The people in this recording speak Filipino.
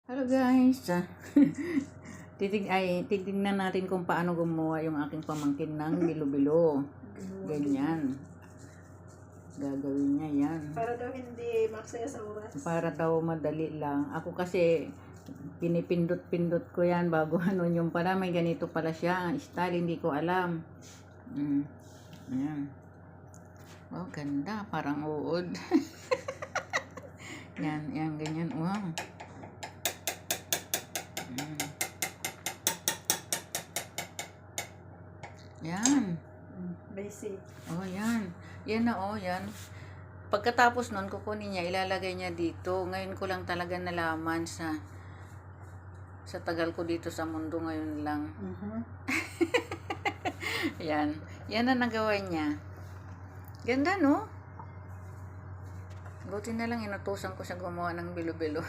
Hello guys. Titignan natin kung paano gumawa yung aking pamangkin ng bilo-bilo. Ganyan. Gagawin niya yan. Para daw hindi maksaya sa oras. Para daw madali lang. Ako kasi pinipindot-pindot ko yan bago ano yung pala may ganito pala siya. Style hindi ko alam. Ayan. Oh, ganda. Parang uod. Yan, ganyan. Wow. Yan. Basic. Oh, yan. Yan na, oh, yan. Pagkatapos nun, kukunin niya, ilalagay niya dito. Ngayon ko lang talaga nalaman sa tagal ko dito sa mundo ngayon lang. Yan. Yan na nagawa niya. Ganda, no? Buti na lang inutusan ko siya gumawa ng bilo-bilo.